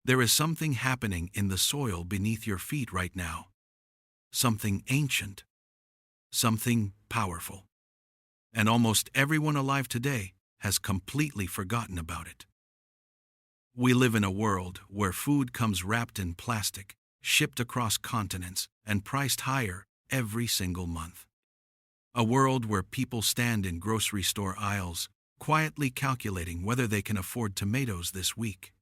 There is something happening in the soil beneath your feet right now. Something ancient. Something powerful. And almost everyone alive today has completely forgotten about it. We live in a world where food comes wrapped in plastic, shipped across continents, and priced higher every single month. A world where people stand in grocery store aisles, quietly calculating whether they can afford tomatoes this week.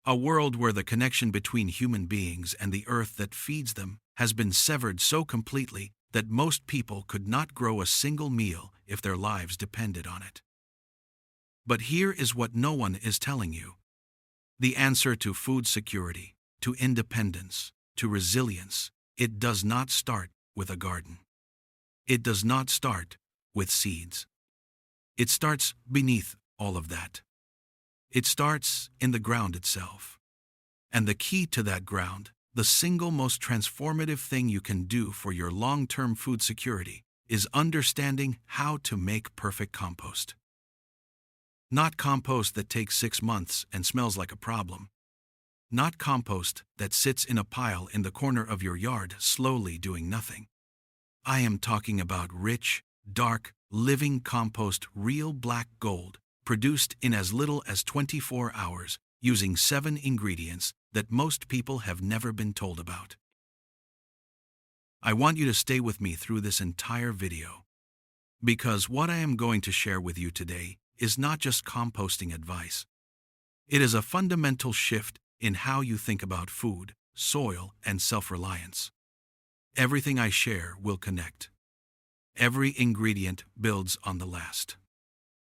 A world where the connection between human beings and the earth that feeds them has been severed so completely that most people could not grow a single meal if their lives depended on it. But here is what no one is telling you. The answer to food security, to independence, to resilience, it does not start with a garden. It does not start with seeds. It starts beneath all of that. It starts in the ground itself. And the key to that ground, the single most transformative thing you can do for your long-term food security, is understanding how to make perfect compost. Not compost that takes 6 months and smells like a problem. Not compost that sits in a pile in the corner of your yard slowly doing nothing. I am talking about rich, dark, living compost, real black gold, produced in as little as 24 hours, using 7 ingredients that most people have never been told about. I want you to stay with me through this entire video, because what I am going to share with you today is not just composting advice. It is a fundamental shift in how you think about food, soil, and self-reliance. Everything I share will connect. Every ingredient builds on the last.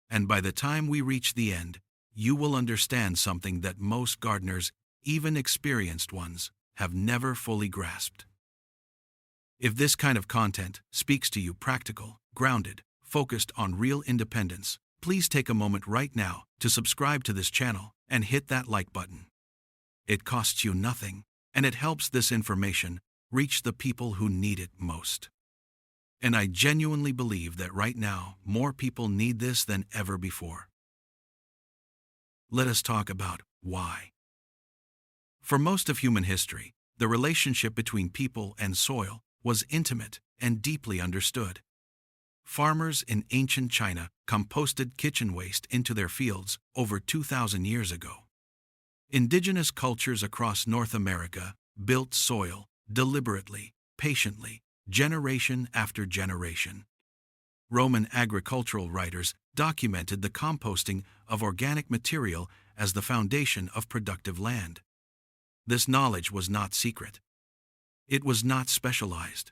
And by the time we reach the end, you will understand something that most gardeners, even experienced ones, have never fully grasped. If this kind of content speaks to you, practical, grounded, focused on real independence, please take a moment right now to subscribe to this channel and hit that like button. It costs you nothing, and it helps this information reach the people who need it most. And I genuinely believe that right now, more people need this than ever before. Let us talk about why. For most of human history, the relationship between people and soil was intimate and deeply understood. Farmers in ancient China composted kitchen waste into their fields over 2,000 years ago. Indigenous cultures across North America built soil deliberately, patiently, generation after generation. Roman agricultural writers documented the composting of organic material as the foundation of productive land. This knowledge was not secret. It was not specialized.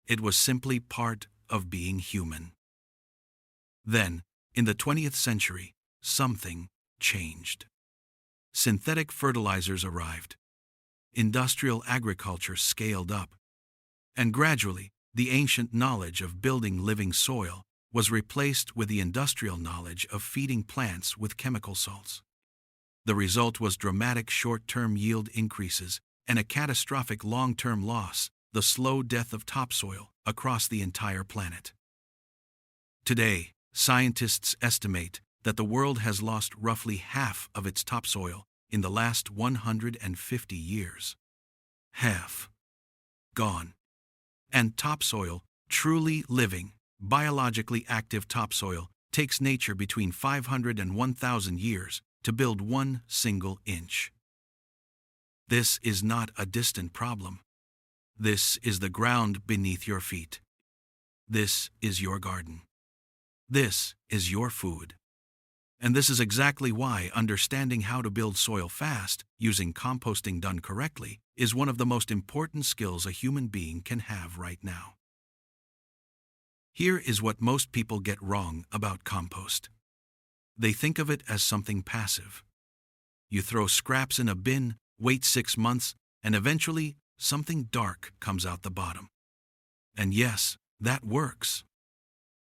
It was simply part of being human. Then, in the 20th century, something changed. Synthetic fertilizers arrived. Industrial agriculture scaled up. And gradually, the ancient knowledge of building living soil was replaced with the industrial knowledge of feeding plants with chemical salts. The result was dramatic short-term yield increases and a catastrophic long-term loss, the slow death of topsoil across the entire planet. Today, scientists estimate that the world has lost roughly half of its topsoil in the last 150 years. Half. Gone. And topsoil, truly living, biologically active topsoil, takes nature between 500 and 1,000 years to build 1 single inch. This is not a distant problem. This is the ground beneath your feet. This is your garden. This is your food. And this is exactly why understanding how to build soil fast, using composting done correctly, is one of the most important skills a human being can have right now. Here is what most people get wrong about compost. They think of it as something passive. You throw scraps in a bin, wait 6 months, and eventually something dark comes out the bottom. And yes, that works.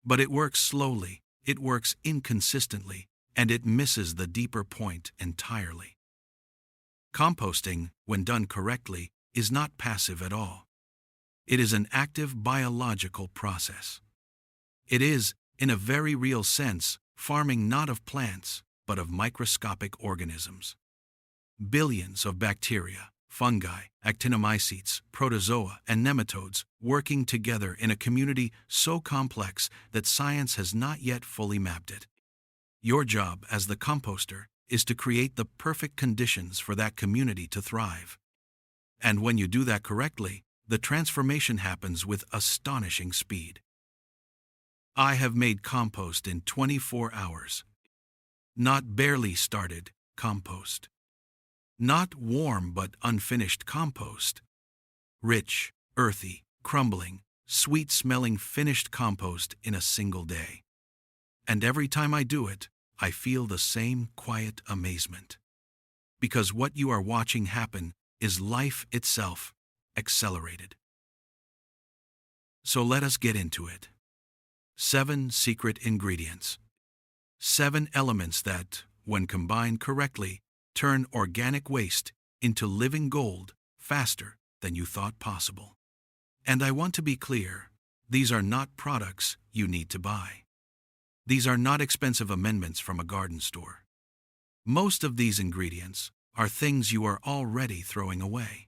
But it works slowly, it works inconsistently, and it misses the deeper point entirely. Composting, when done correctly, is not passive at all. It is an active biological process. It is, in a very real sense, farming not of plants, but of microscopic organisms. Billions of bacteria, fungi, actinomycetes, protozoa, and nematodes working together in a community so complex that science has not yet fully mapped it. Your job as the composter is to create the perfect conditions for that community to thrive. And when you do that correctly, the transformation happens with astonishing speed. I have made compost in 24 hours. Not barely started compost. Not warm but unfinished compost. Rich, earthy, crumbling, sweet-smelling finished compost in a single day. And every time I do it, I feel the same quiet amazement. Because what you are watching happen is life itself, accelerated. So let us get into it. 7 secret ingredients. 7 elements that, when combined correctly, turn organic waste into living gold faster than you thought possible. And I want to be clear, these are not products you need to buy. These are not expensive amendments from a garden store. Most of these ingredients are things you are already throwing away.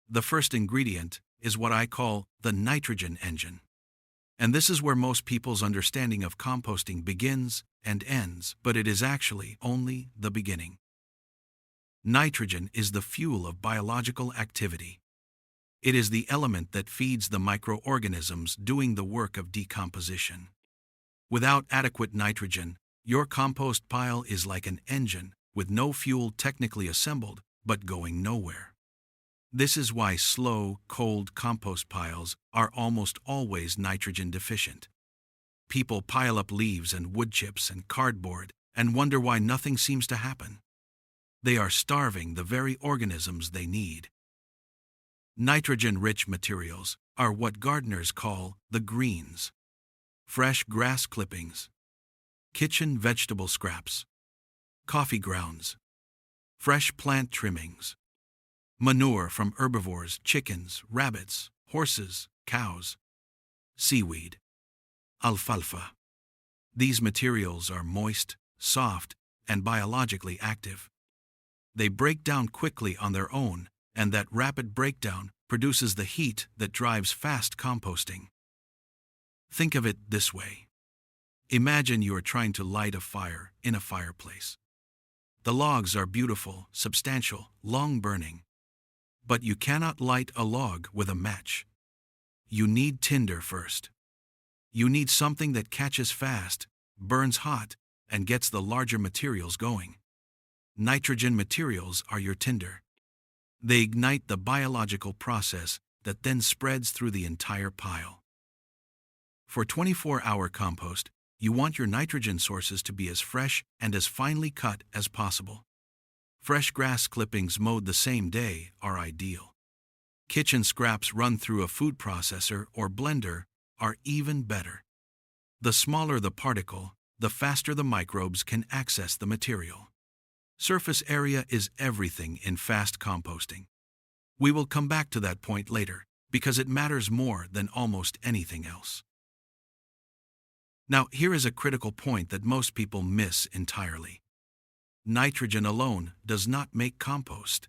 The first ingredient is what I call the nitrogen engine. And this is where most people's understanding of composting begins and ends, but it is actually only the beginning. Nitrogen is the fuel of biological activity. It is the element that feeds the microorganisms doing the work of decomposition. Without adequate nitrogen, your compost pile is like an engine with no fuel technically assembled, but going nowhere. This is why slow, cold compost piles are almost always nitrogen deficient. People pile up leaves and wood chips and cardboard and wonder why nothing seems to happen. They are starving the very organisms they need. Nitrogen-rich materials are what gardeners call the greens. Fresh grass clippings, kitchen vegetable scraps, coffee grounds, fresh plant trimmings, manure from herbivores, chickens, rabbits, horses, cows, seaweed, alfalfa. These materials are moist, soft, and biologically active. They break down quickly on their own, and that rapid breakdown produces the heat that drives fast composting. Think of it this way. Imagine you are trying to light a fire in a fireplace. The logs are beautiful, substantial, long-burning. But you cannot light a log with a match. You need tinder first. You need something that catches fast, burns hot, and gets the larger materials going. Nitrogen materials are your tinder. They ignite the biological process that then spreads through the entire pile. For 24-hour compost, you want your nitrogen sources to be as fresh and as finely cut as possible. Fresh grass clippings mowed the same day are ideal. Kitchen scraps run through a food processor or blender are even better. The smaller the particle, the faster the microbes can access the material. Surface area is everything in fast composting. We will come back to that point later, because it matters more than almost anything else. Now, here is a critical point that most people miss entirely. Nitrogen alone does not make compost.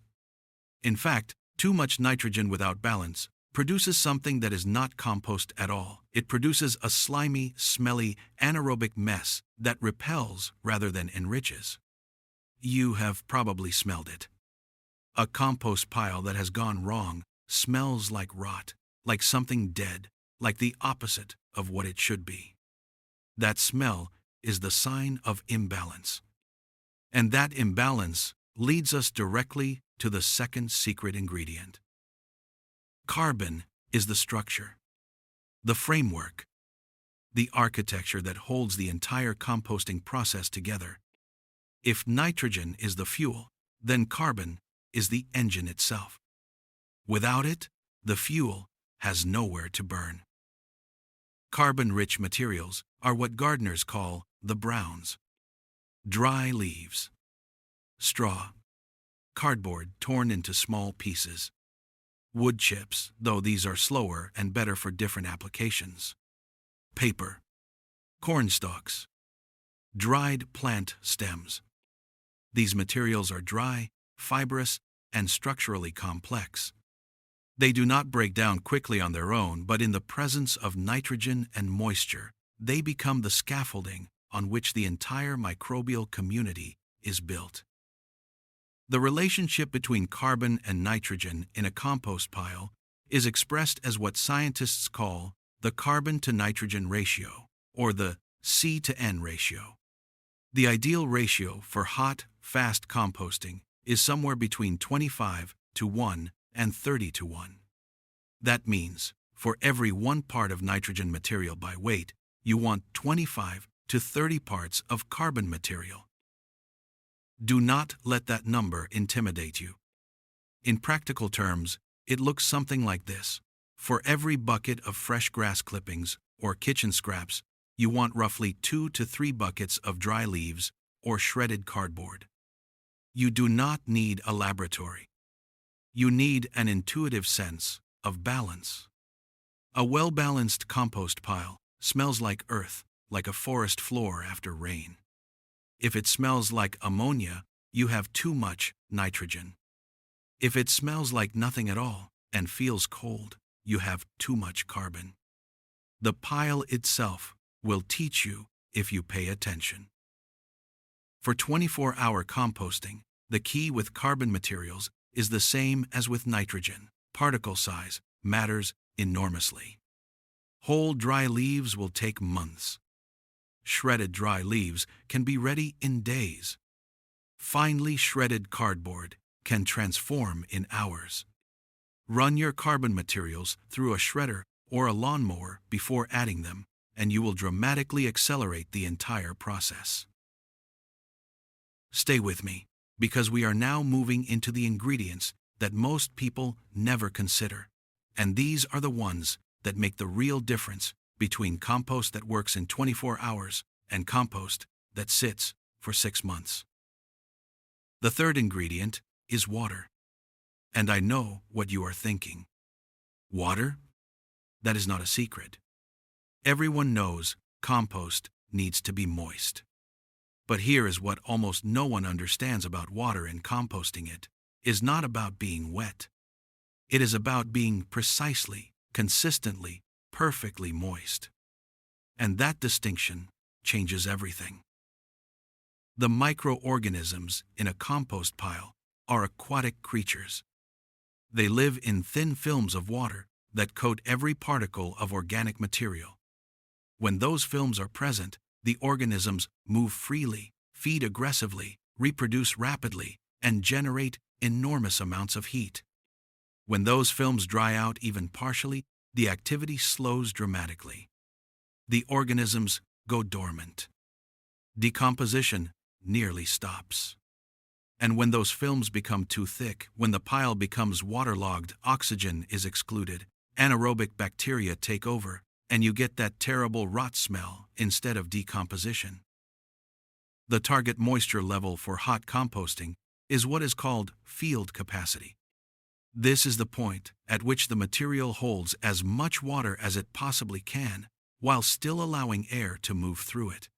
In fact, too much nitrogen without balance produces something that is not compost at all. It produces a slimy, smelly, anaerobic mess that repels rather than enriches. You have probably smelled it. A compost pile that has gone wrong smells like rot, like something dead, like the opposite of what it should be. That smell is the sign of imbalance. And that imbalance leads us directly to the second secret ingredient. Carbon is the structure, the framework, the architecture that holds the entire composting process together. If nitrogen is the fuel, then carbon is the engine itself. Without it, the fuel has nowhere to burn. Carbon-rich materials are what gardeners call the browns. Dry leaves, straw, cardboard torn into small pieces, wood chips, though these are slower and better for different applications, paper, corn stalks, dried plant stems. These materials are dry, fibrous, and structurally complex. They do not break down quickly on their own, but in the presence of nitrogen and moisture, they become the scaffolding on which the entire microbial community is built. The relationship between carbon and nitrogen in a compost pile is expressed as what scientists call the carbon to nitrogen ratio, or the C to N ratio. The ideal ratio for hot, fast composting is somewhere between 25 to 1 and 30 to 1. That means, for every 1 part of nitrogen material by weight, you want 25 to 30 parts of carbon material. Do not let that number intimidate you. In practical terms, it looks something like this. For every bucket of fresh grass clippings or kitchen scraps, you want roughly 2 to 3 buckets of dry leaves or shredded cardboard. You do not need a laboratory. You need an intuitive sense of balance. A well-balanced compost pile smells like earth, like a forest floor after rain. If it smells like ammonia, you have too much nitrogen. If it smells like nothing at all and feels cold, you have too much carbon. The pile itself will teach you if you pay attention. For 24-hour composting, the key with carbon materials is the same as with nitrogen. Particle size matters enormously. Whole dry leaves will take months. Shredded dry leaves can be ready in days. Finely shredded cardboard can transform in hours. Run your carbon materials through a shredder or a lawnmower before adding them, and you will dramatically accelerate the entire process. Stay with me, because we are now moving into the ingredients that most people never consider, and these are the ones that make the real difference between compost that works in 24 hours and compost that sits for 6 months. The third ingredient is water. And I know what you are thinking. Water? That is not a secret. Everyone knows compost needs to be moist. But here is what almost no one understands about water in composting. It is not about being wet. It is about being precisely, consistently, perfectly moist. And that distinction changes everything. The microorganisms in a compost pile are aquatic creatures. They live in thin films of water that coat every particle of organic material. When those films are present, the organisms move freely, feed aggressively, reproduce rapidly, and generate enormous amounts of heat. When those films dry out even partially, the activity slows dramatically. The organisms go dormant. Decomposition nearly stops. And when those films become too thick, when the pile becomes waterlogged, oxygen is excluded, anaerobic bacteria take over, and you get that terrible rot smell instead of decomposition. The target moisture level for hot composting is what is called field capacity. This is the point at which the material holds as much water as it possibly can, while still allowing air to move through it.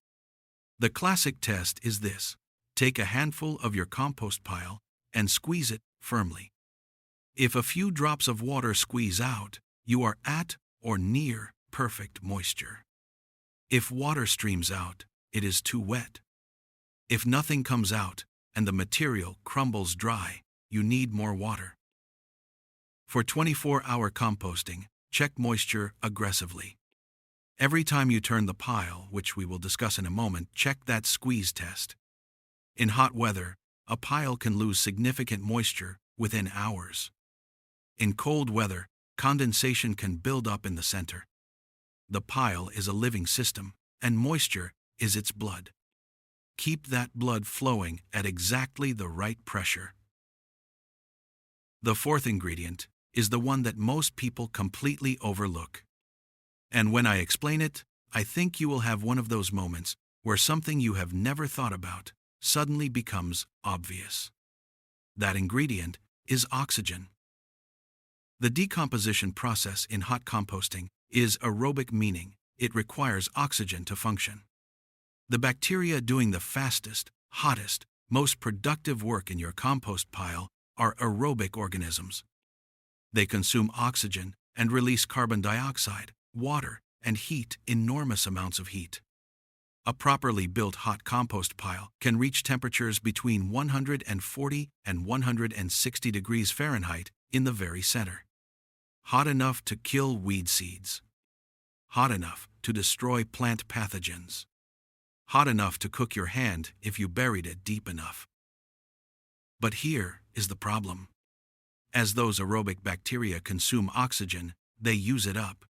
The classic test is this. Take a handful of your compost pile and squeeze it firmly. If a few drops of water squeeze out, you are at or near perfect moisture. If water streams out, it is too wet. If nothing comes out and the material crumbles dry, you need more water. For 24-hour composting, check moisture aggressively. Every time you turn the pile, which we will discuss in a moment, check that squeeze test. In hot weather, a pile can lose significant moisture within hours. In cold weather, condensation can build up in the center. The pile is a living system, and moisture is its blood. Keep that blood flowing at exactly the right pressure. The fourth ingredient is the one that most people completely overlook. And when I explain it, I think you will have one of those moments where something you have never thought about suddenly becomes obvious. That ingredient is oxygen. The decomposition process in hot composting is aerobic, meaning it requires oxygen to function. The bacteria doing the fastest, hottest, most productive work in your compost pile are aerobic organisms. They consume oxygen and release carbon dioxide, water, and heat, enormous amounts of heat. A properly built hot compost pile can reach temperatures between 140 and 160 degrees Fahrenheit in the very center. Hot enough to kill weed seeds. Hot enough to destroy plant pathogens. Hot enough to cook your hand if you buried it deep enough. But here is the problem. As those aerobic bacteria consume oxygen, they use it up.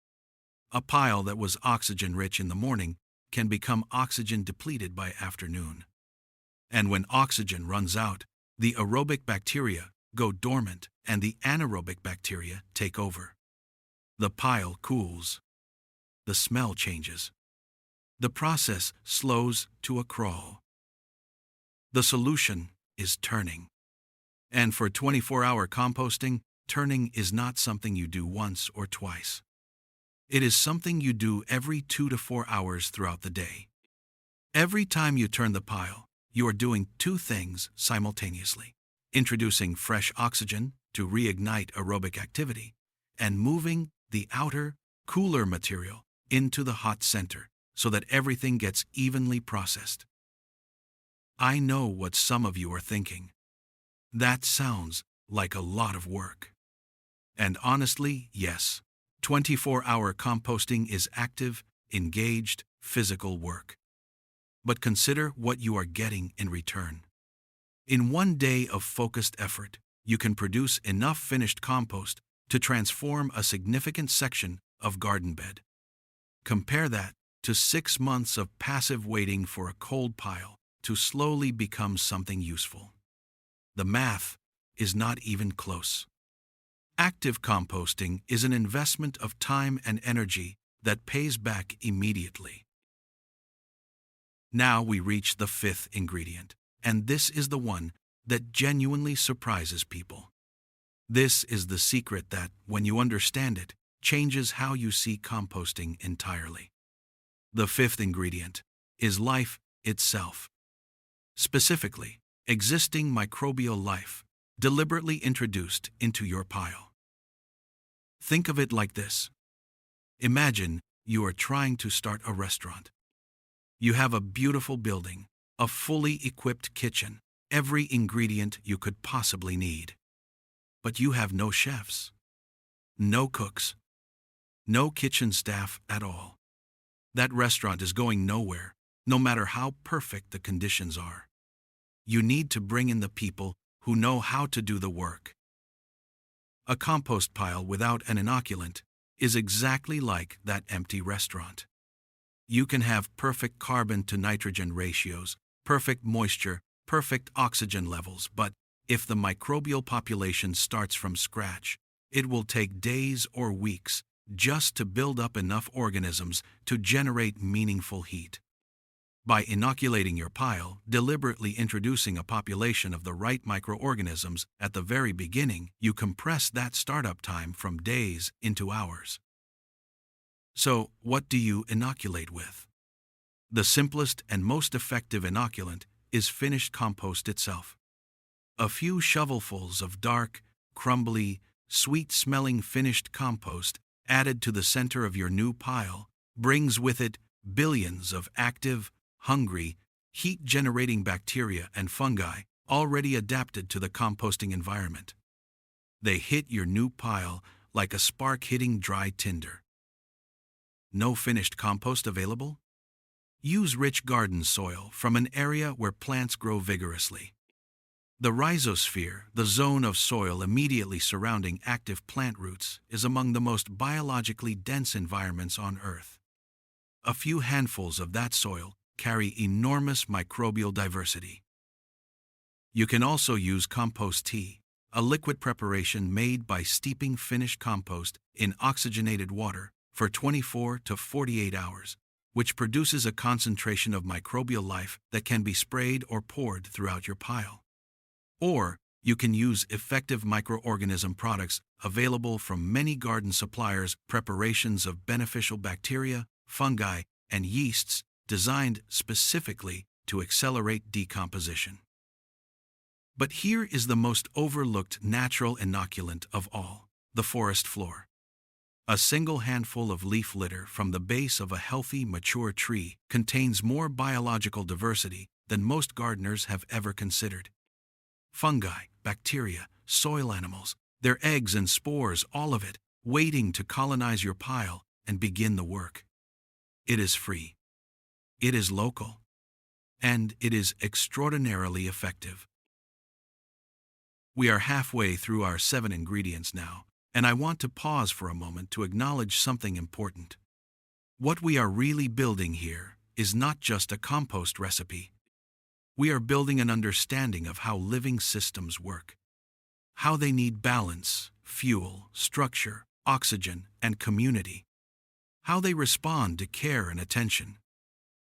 A pile that was oxygen-rich in the morning can become oxygen-depleted by afternoon. And when oxygen runs out, the aerobic bacteria go dormant and the anaerobic bacteria take over. The pile cools. The smell changes. The process slows to a crawl. The solution is turning. And for 24-hour composting, turning is not something you do once or twice. It is something you do every 2 to 4 hours throughout the day. Every time you turn the pile, you are doing two things simultaneously: introducing fresh oxygen to reignite aerobic activity, and moving the outer, cooler material into the hot center so that everything gets evenly processed. I know what some of you are thinking. That sounds like a lot of work. And honestly, yes, 24-hour composting is active, engaged, physical work. But consider what you are getting in return. In one day of focused effort, you can produce enough finished compost to transform a significant section of garden bed. Compare that to 6 months of passive waiting for a cold pile to slowly become something useful. The math is not even close. Active composting is an investment of time and energy that pays back immediately. Now we reach the fifth ingredient, and this is the one that genuinely surprises people. This is the secret that, when you understand it, changes how you see composting entirely. The fifth ingredient is life itself. Specifically, existing microbial life, deliberately introduced into your pile. Think of it like this. Imagine you are trying to start a restaurant. You have a beautiful building, a fully equipped kitchen, every ingredient you could possibly need. But you have no chefs, no cooks, no kitchen staff at all. That restaurant is going nowhere, no matter how perfect the conditions are. You need to bring in the people who know how to do the work. A compost pile without an inoculant is exactly like that empty restaurant. You can have perfect carbon to nitrogen ratios, perfect moisture, perfect oxygen levels, but if the microbial population starts from scratch, it will take days or weeks just to build up enough organisms to generate meaningful heat. By inoculating your pile, deliberately introducing a population of the right microorganisms at the very beginning, you compress that startup time from days into hours. So, what do you inoculate with? The simplest and most effective inoculant is finished compost itself. A few shovelfuls of dark, crumbly, sweet-smelling finished compost added to the center of your new pile brings with it billions of active, hungry, heat-generating bacteria and fungi already adapted to the composting environment. They hit your new pile like a spark hitting dry tinder. No finished compost available? Use rich garden soil from an area where plants grow vigorously. The rhizosphere, the zone of soil immediately surrounding active plant roots, is among the most biologically dense environments on Earth. A few handfuls of that soil carry enormous microbial diversity. You can also use compost tea, a liquid preparation made by steeping finished compost in oxygenated water for 24 to 48 hours, which produces a concentration of microbial life that can be sprayed or poured throughout your pile. Or you can use effective microorganism products available from many garden suppliers, preparations of beneficial bacteria, fungi, and yeasts designed specifically to accelerate decomposition. But here is the most overlooked natural inoculant of all: the forest floor. A single handful of leaf litter from the base of a healthy, mature tree contains more biological diversity than most gardeners have ever considered. Fungi, bacteria, soil animals, their eggs and spores, all of it, waiting to colonize your pile and begin the work. It is free. It is local. And it is extraordinarily effective. We are halfway through our 7 ingredients now, and I want to pause for a moment to acknowledge something important. What we are really building here is not just a compost recipe. We are building an understanding of how living systems work, how they need balance, fuel, structure, oxygen, and community, how they respond to care and attention,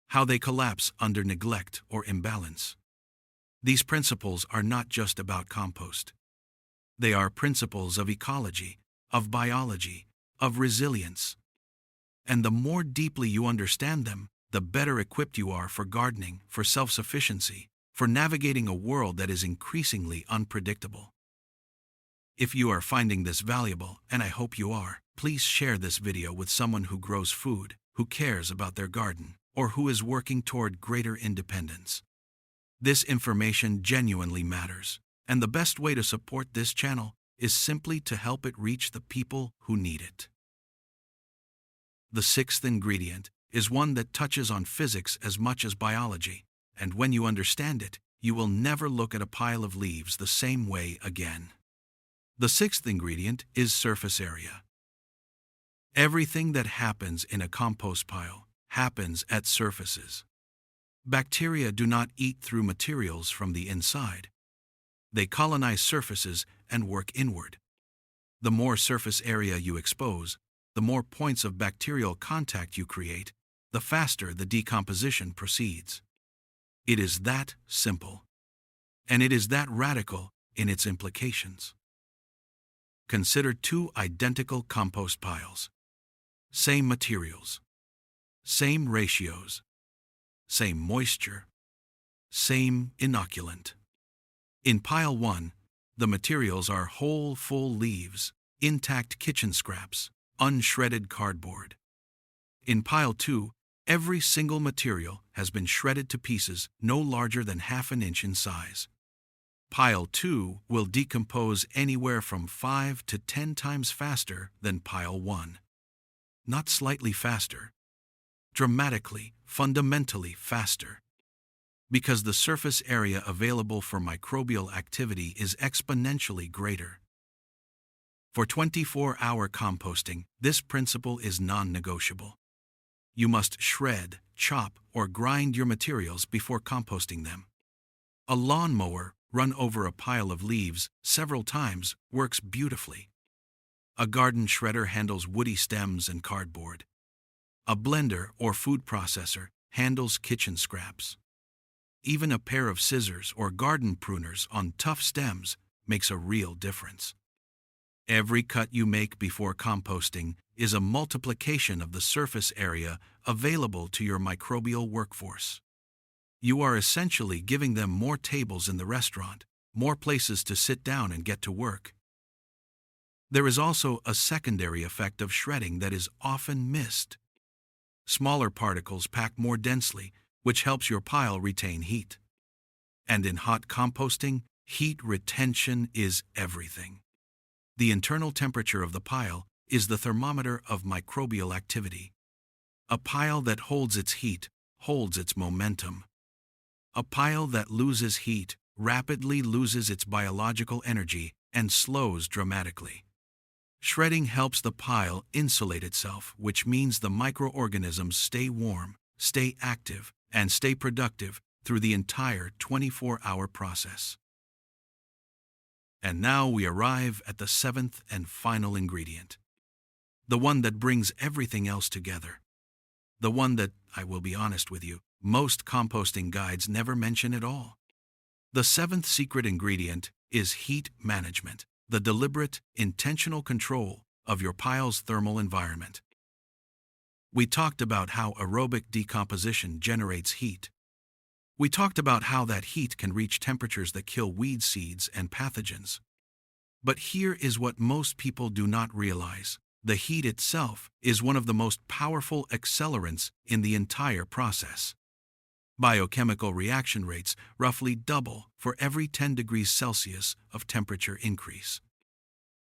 how they collapse under neglect or imbalance. These principles are not just about compost. They are principles of ecology, of biology, of resilience. And the more deeply you understand them, the better equipped you are for gardening, for self-sufficiency, for navigating a world that is increasingly unpredictable. If you are finding this valuable, and I hope you are, please share this video with someone who grows food, who cares about their garden, or who is working toward greater independence. This information genuinely matters, and the best way to support this channel is simply to help it reach the people who need it. The 6th ingredient is one that touches on physics as much as biology, and when you understand it, you will never look at a pile of leaves the same way again. The 6th ingredient is surface area. Everything that happens in a compost pile happens at surfaces. Bacteria do not eat through materials from the inside. They colonize surfaces and work inward. The more surface area you expose, the more points of bacterial contact you create, the faster the decomposition proceeds. It is that simple. And it is that radical in its implications. Consider 2 identical compost piles. Same materials. Same ratios. Same moisture. Same inoculant. In pile 1, the materials are whole, full leaves, intact kitchen scraps, unshredded cardboard. In pile 2, every single material has been shredded to pieces no larger than half an inch in size. Pile 2 will decompose anywhere from 5 to 10 times faster than pile 1. Not slightly faster. Dramatically, fundamentally faster. Because the surface area available for microbial activity is exponentially greater. For 24-hour composting, this principle is non-negotiable. You must shred, chop, or grind your materials before composting them. A lawnmower run over a pile of leaves several times works beautifully. A garden shredder handles woody stems and cardboard. A blender or food processor handles kitchen scraps. Even a pair of scissors or garden pruners on tough stems makes a real difference. Every cut you make before composting is a multiplication of the surface area available to your microbial workforce. You are essentially giving them more tables in the restaurant, more places to sit down and get to work. There is also a secondary effect of shredding that is often missed. Smaller particles pack more densely, which helps your pile retain heat. And in hot composting, heat retention is everything. The internal temperature of the pile is the thermometer of microbial activity. A pile that holds its heat holds its momentum. A pile that loses heat rapidly loses its biological energy and slows dramatically. Shredding helps the pile insulate itself, which means the microorganisms stay warm, stay active, and stay productive through the entire 24-hour process. And now we arrive at the 7th and final ingredient. The one that brings everything else together. The one that, I will be honest with you, most composting guides never mention at all. The 7th secret ingredient is heat management, the deliberate, intentional control of your pile's thermal environment. We talked about how aerobic decomposition generates heat. We talked about how that heat can reach temperatures that kill weed seeds and pathogens. But here is what most people do not realize. The heat itself is one of the most powerful accelerants in the entire process. Biochemical reaction rates roughly double for every 10 degrees Celsius of temperature increase.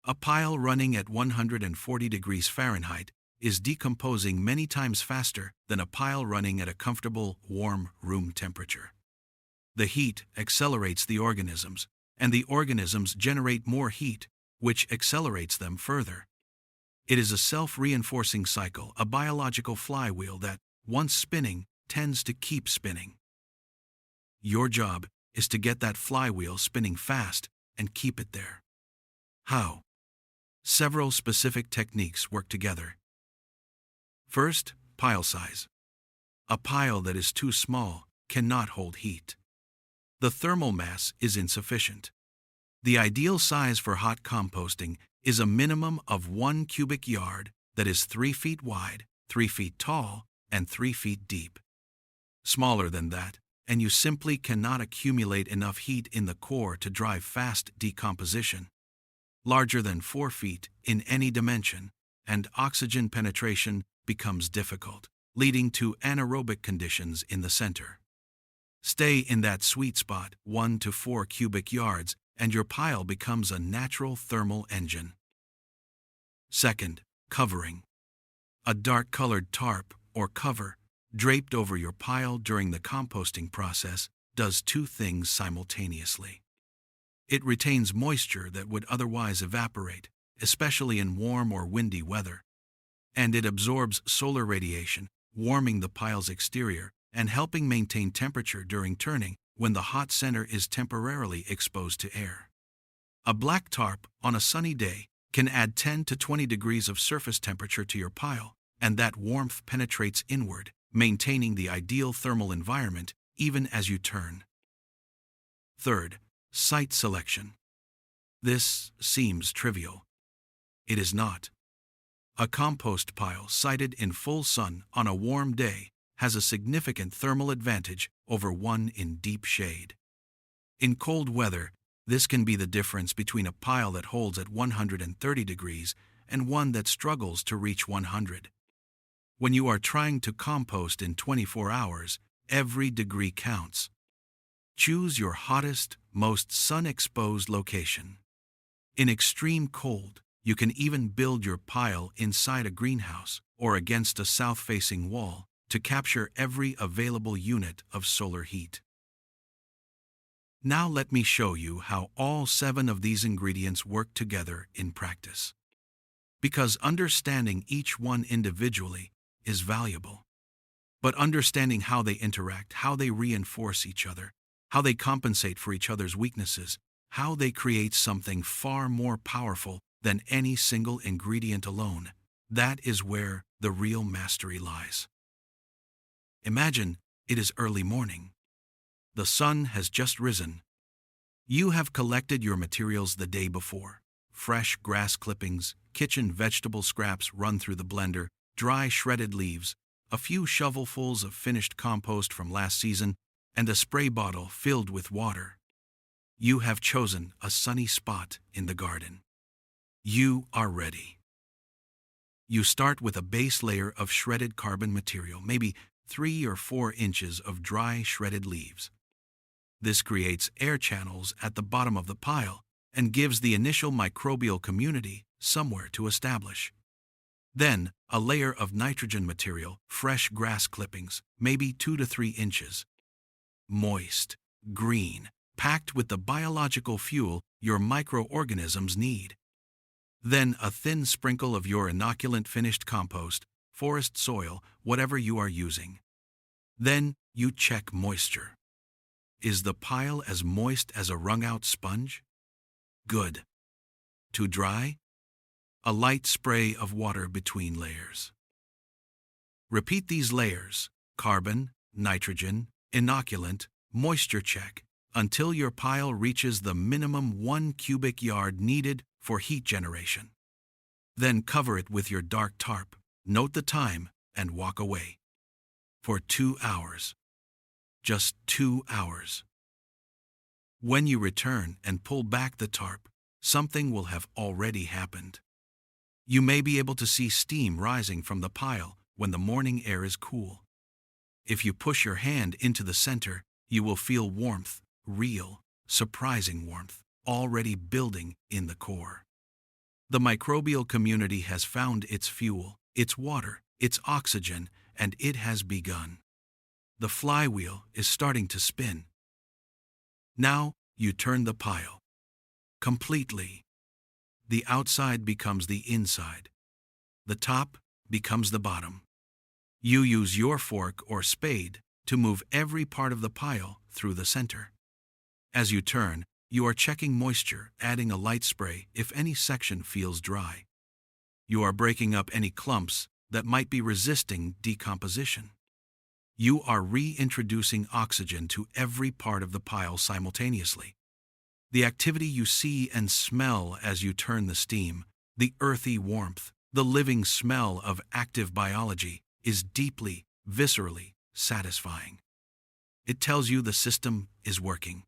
A pile running at 140 degrees Fahrenheit is decomposing many times faster than a pile running at a comfortable, warm room temperature. The heat accelerates the organisms, and the organisms generate more heat, which accelerates them further. It is a self-reinforcing cycle, a biological flywheel that, once spinning, tends to keep spinning. Your job is to get that flywheel spinning fast and keep it there. How? Several specific techniques work together. First, pile size. A pile that is too small cannot hold heat. The thermal mass is insufficient. The ideal size for hot composting is a minimum of 1 cubic yard that is 3 feet wide, 3 feet tall, and 3 feet deep. Smaller than that, and you simply cannot accumulate enough heat in the core to drive fast decomposition. Larger than 4 feet in any dimension, and oxygen penetration becomes difficult, leading to anaerobic conditions in the center. Stay in that sweet spot, 1 to 4 cubic yards, and your pile becomes a natural thermal engine. Second, covering. A dark-colored tarp or cover draped over your pile during the composting process does two things simultaneously. It retains moisture that would otherwise evaporate, especially in warm or windy weather. And it absorbs solar radiation, warming the pile's exterior and helping maintain temperature during turning when the hot center is temporarily exposed to air. A black tarp on a sunny day can add 10 to 20 degrees of surface temperature to your pile, and that warmth penetrates inward, maintaining the ideal thermal environment even as you turn. Third, site selection. This seems trivial. It is not. A compost pile sited in full sun on a warm day has a significant thermal advantage over one in deep shade. In cold weather, this can be the difference between a pile that holds at 130 degrees and one that struggles to reach 100. When you are trying to compost in 24 hours, every degree counts. Choose your hottest, most sun-exposed location. In extreme cold, you can even build your pile inside a greenhouse or against a south-facing wall to capture every available unit of solar heat. Now let me show you how all 7 of these ingredients work together in practice. Because understanding each one individually is valuable. But understanding how they interact, how they reinforce each other, how they compensate for each other's weaknesses, how they create something far more powerful than any single ingredient alone, that is where the real mastery lies. Imagine it is early morning. The sun has just risen. You have collected your materials the day before. Fresh grass clippings, kitchen vegetable scraps run through the blender, dry shredded leaves, a few shovelfuls of finished compost from last season, and a spray bottle filled with water. You have chosen a sunny spot in the garden. You are ready. You start with a base layer of shredded carbon material, maybe 3 or 4 inches of dry shredded leaves. This creates air channels at the bottom of the pile and gives the initial microbial community somewhere to establish. Then, a layer of nitrogen material, fresh grass clippings, maybe 2 to 3 inches. Moist, green, packed with the biological fuel your microorganisms need. Then a thin sprinkle of your inoculant finished compost, forest soil, whatever you are using. Then you check moisture. Is the pile as moist as a wrung-out sponge? Good. Too dry? A light spray of water between layers. Repeat these layers, carbon, nitrogen, inoculant, moisture check, until your pile reaches the minimum 1 cubic yard needed for heat generation. Then cover it with your dark tarp, note the time, and walk away. For 2 hours. just 2 hours. When you return and pull back the tarp, something will have already happened. You may be able to see steam rising from the pile when the morning air is cool. If you push your hand into the center, you will feel warmth, real, surprising warmth, already building in the core. The microbial community has found its fuel, its water, its oxygen, and it has begun. The flywheel is starting to spin. Now you turn the pile. Completely. The outside becomes the inside. The top becomes the bottom. You use your fork or spade to move every part of the pile through the center. As you turn, you are checking moisture, adding a light spray if any section feels dry. You are breaking up any clumps that might be resisting decomposition. You are reintroducing oxygen to every part of the pile simultaneously. The activity you see and smell as you turn the steam, the earthy warmth, the living smell of active biology, is deeply, viscerally satisfying. It tells you the system is working.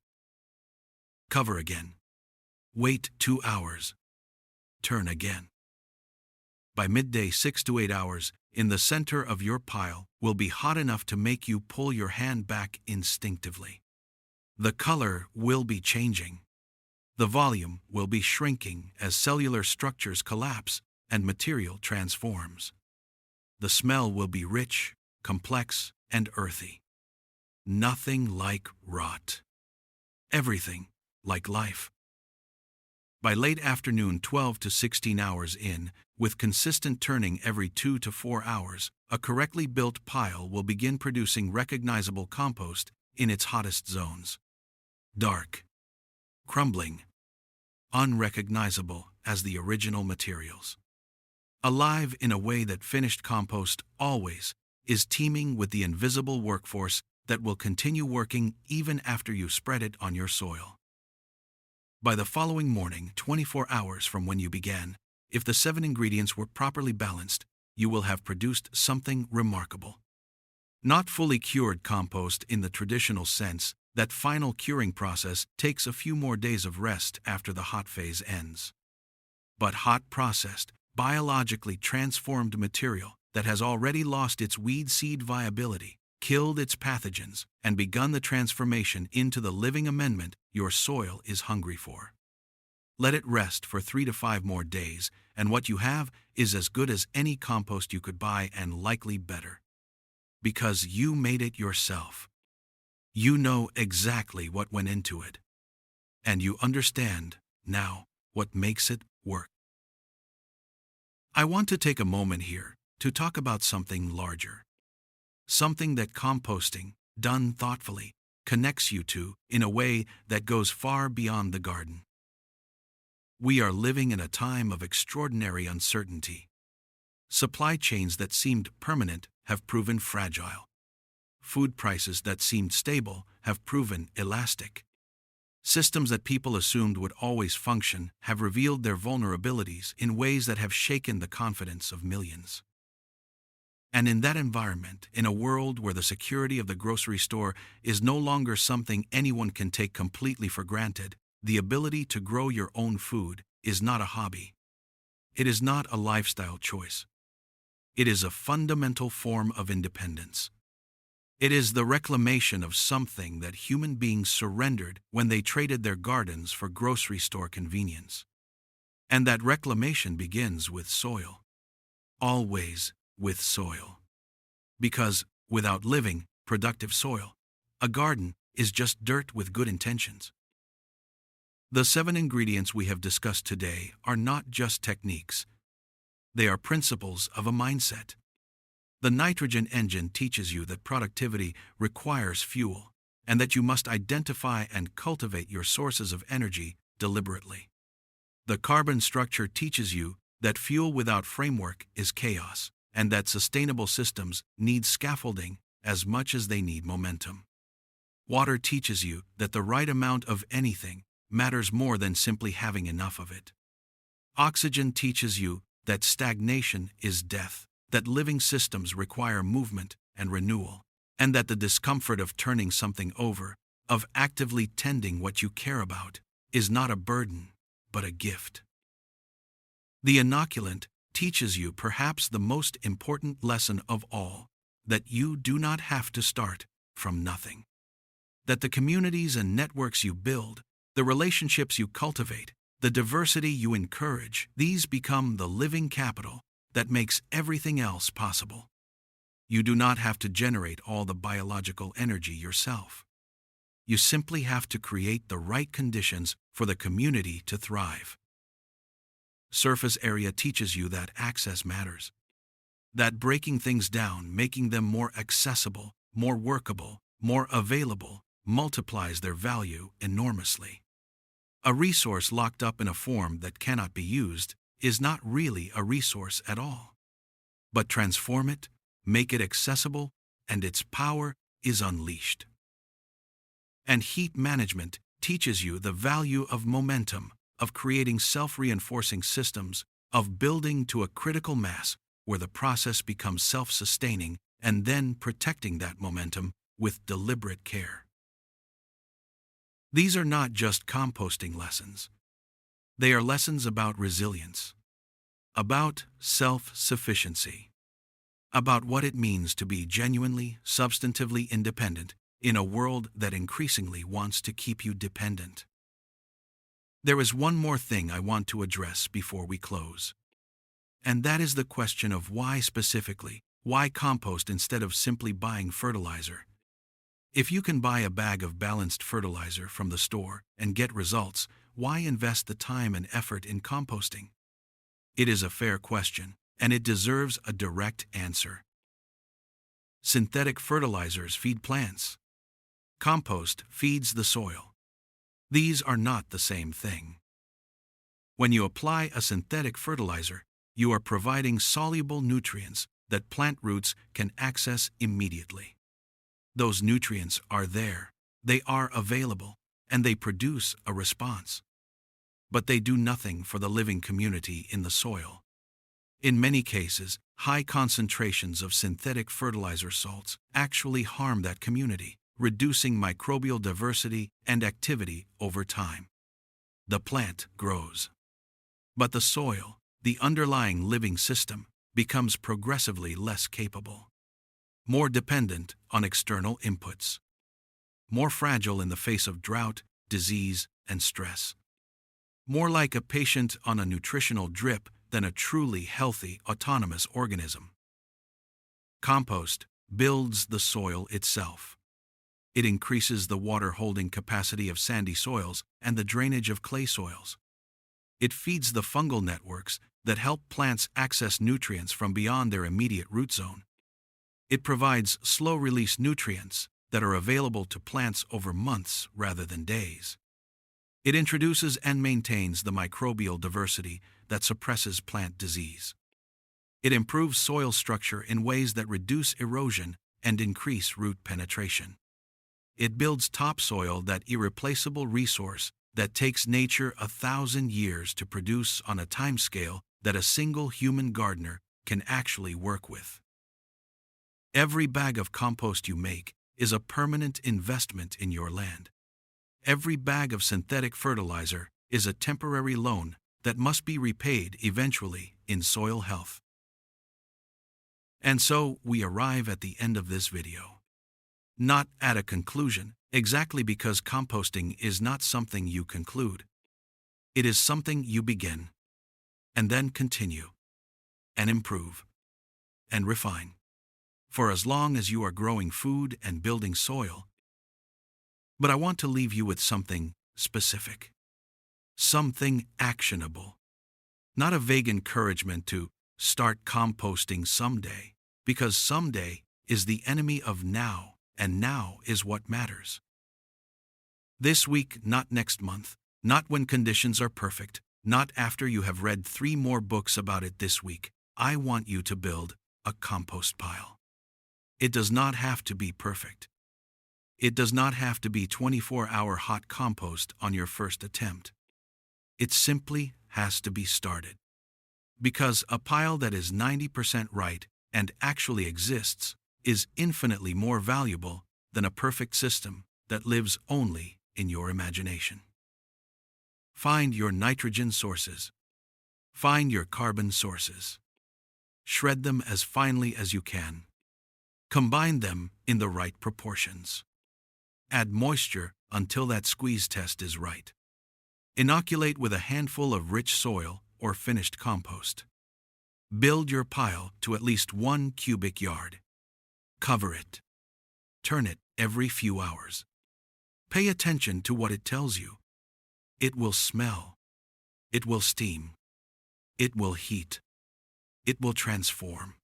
Cover again. Wait 2 hours. Turn again. By midday, 6 to 8 hours, in the center of your pile will be hot enough to make you pull your hand back instinctively. The color will be changing. The volume will be shrinking as cellular structures collapse and material transforms. The smell will be rich, complex, and earthy. Nothing like rot. Everything like life. By late afternoon, 12 to 16 hours in, with consistent turning every 2 to 4 hours, a correctly built pile will begin producing recognizable compost in its hottest zones. Dark, crumbling, unrecognizable as the original materials. Alive in a way that finished compost always is teeming with the invisible workforce that will continue working even after you spread it on your soil. By the following morning, 24 hours from when you began, if the 7 ingredients were properly balanced, you will have produced something remarkable. Not fully cured compost in the traditional sense. That final curing process takes a few more days of rest after the hot phase ends. But hot processed, biologically transformed material that has already lost its weed seed viability, killed its pathogens, and begun the transformation into the living amendment your soil is hungry for. Let it rest for 3 to 5 more days, and what you have is as good as any compost you could buy and likely better. Because you made it yourself. You know exactly what went into it. And you understand, now, what makes it work. I want to take a moment here to talk about something larger. Something that composting, done thoughtfully, connects you to in a way that goes far beyond the garden. We are living in a time of extraordinary uncertainty. Supply chains that seemed permanent have proven fragile. Food prices that seemed stable have proven elastic. Systems that people assumed would always function have revealed their vulnerabilities in ways that have shaken the confidence of millions. And in that environment, in a world where the security of the grocery store is no longer something anyone can take completely for granted, the ability to grow your own food is not a hobby. It is not a lifestyle choice. It is a fundamental form of independence. It is the reclamation of something that human beings surrendered when they traded their gardens for grocery store convenience. And that reclamation begins with soil. Always with soil. Because, without living, productive soil, a garden is just dirt with good intentions. The 7 ingredients we have discussed today are not just techniques. They are principles of a mindset. The nitrogen engine teaches you that productivity requires fuel, and that you must identify and cultivate your sources of energy deliberately. The carbon structure teaches you that fuel without framework is chaos, and that sustainable systems need scaffolding as much as they need momentum. Water teaches you that the right amount of anything matters more than simply having enough of it. Oxygen teaches you that stagnation is death, that living systems require movement and renewal, and that the discomfort of turning something over, of actively tending what you care about, is not a burden, but a gift. The inoculant teaches you perhaps the most important lesson of all, that you do not have to start from nothing. That the communities and networks you build, the relationships you cultivate, the diversity you encourage, these become the living capital that makes everything else possible. You do not have to generate all the biological energy yourself. You simply have to create the right conditions for the community to thrive. Surface area teaches you that access matters. That breaking things down, making them more accessible, more workable, more available, multiplies their value enormously. A resource locked up in a form that cannot be used is not really a resource at all. But transform it, make it accessible, and its power is unleashed. And heat management teaches you the value of momentum, of creating self-reinforcing systems, of building to a critical mass where the process becomes self-sustaining, and then protecting that momentum with deliberate care. These are not just composting lessons. They are lessons about resilience, about self-sufficiency, about what it means to be genuinely, substantively independent in a world that increasingly wants to keep you dependent. There is one more thing I want to address before we close. And that is the question of why specifically, why compost instead of simply buying fertilizer? If you can buy a bag of balanced fertilizer from the store and get results, why invest the time and effort in composting? It is a fair question, and it deserves a direct answer. Synthetic fertilizers feed plants. Compost feeds the soil. These are not the same thing. When you apply a synthetic fertilizer, you are providing soluble nutrients that plant roots can access immediately. Those nutrients are there, they are available, and they produce a response. But they do nothing for the living community in the soil. In many cases, high concentrations of synthetic fertilizer salts actually harm that community, reducing microbial diversity and activity over time. The plant grows. But the soil, the underlying living system, becomes progressively less capable. More dependent on external inputs. More fragile in the face of drought, disease, and stress. More like a patient on a nutritional drip than a truly healthy, autonomous organism. Compost builds the soil itself. It increases the water-holding capacity of sandy soils and the drainage of clay soils. It feeds the fungal networks that help plants access nutrients from beyond their immediate root zone. It provides slow-release nutrients that are available to plants over months rather than days. It introduces and maintains the microbial diversity that suppresses plant disease. It improves soil structure in ways that reduce erosion and increase root penetration. It builds topsoil, that irreplaceable resource that takes nature 1,000 years to produce on a timescale that a single human gardener can actually work with. Every bag of compost you make is a permanent investment in your land. Every bag of synthetic fertilizer is a temporary loan that must be repaid eventually in soil health. And so we arrive at the end of this video. Not at a conclusion, exactly because composting is not something you conclude. It is something you begin, and then continue, and improve, and refine. For as long as you are growing food and building soil. But I want to leave you with something specific. Something actionable. Not a vague encouragement to start composting someday, because someday is the enemy of now, and now is what matters. This week, not next month, not when conditions are perfect, not after you have read 3 more books about it this week, I want you to build a compost pile. It does not have to be perfect. It does not have to be 24-hour hot compost on your first attempt. It simply has to be started. Because a pile that is 90% right and actually exists is infinitely more valuable than a perfect system that lives only in your imagination. Find your nitrogen sources. Find your carbon sources. Shred them as finely as you can. Combine them in the right proportions. Add moisture until that squeeze test is right. Inoculate with a handful of rich soil or finished compost. Build your pile to at least 1 cubic yard. Cover it. Turn it every few hours. Pay attention to what it tells you. It will smell. It will steam. It will heat. It will transform.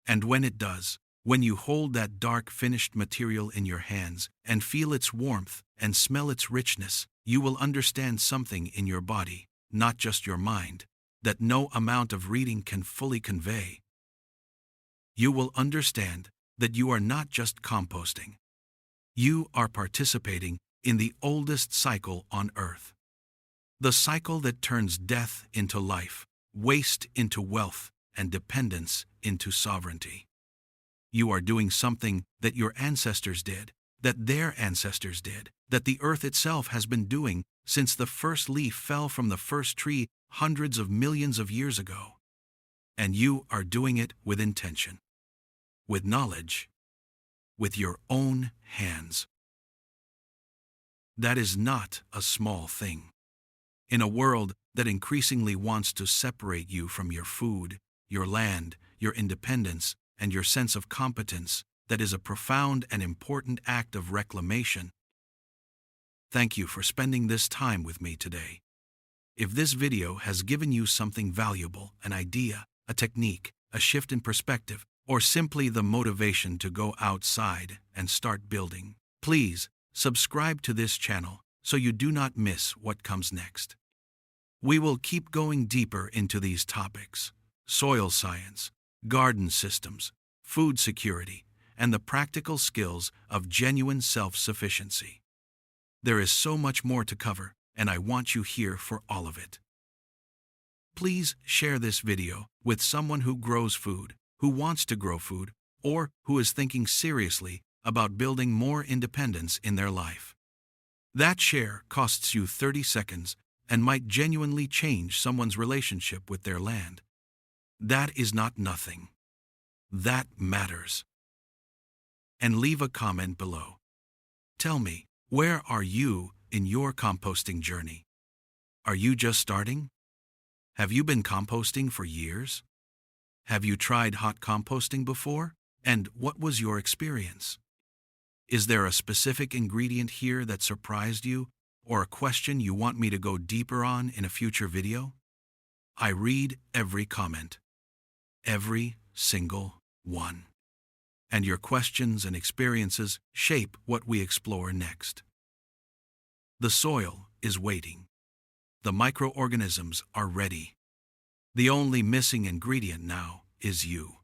And when it does, when you hold that dark finished material in your hands and feel its warmth and smell its richness, you will understand something in your body, not just your mind, that no amount of reading can fully convey. You will understand that you are not just composting. You are participating in the oldest cycle on Earth. The cycle that turns death into life, waste into wealth, and dependence into sovereignty. You are doing something that your ancestors did, that their ancestors did, that the earth itself has been doing since the first leaf fell from the first tree hundreds of millions of years ago. And you are doing it with intention, with knowledge, with your own hands. That is not a small thing. In a world that increasingly wants to separate you from your food, your land, your independence, and your sense of competence, that is a profound and important act of reclamation. Thank you for spending this time with me today. If this video has given you something valuable, an idea, a technique, a shift in perspective, or simply the motivation to go outside and start building, please subscribe to this channel so you do not miss what comes next. We will keep going deeper into these topics: soil science, garden systems, food security, and the practical skills of genuine self-sufficiency. There is so much more to cover, and I want you here for all of it. Please share this video with someone who grows food, who wants to grow food, or who is thinking seriously about building more independence in their life. That share costs you 30 seconds and might genuinely change someone's relationship with their land. That is not nothing. That matters. And leave a comment below. Tell me, where are you in your composting journey? Are you just starting? Have you been composting for years? Have you tried hot composting before? And what was your experience? Is there a specific ingredient here that surprised you, or a question you want me to go deeper on in a future video? I read every comment. Every single one. And your questions and experiences shape what we explore next. The soil is waiting. The microorganisms are ready. The only missing ingredient now is you.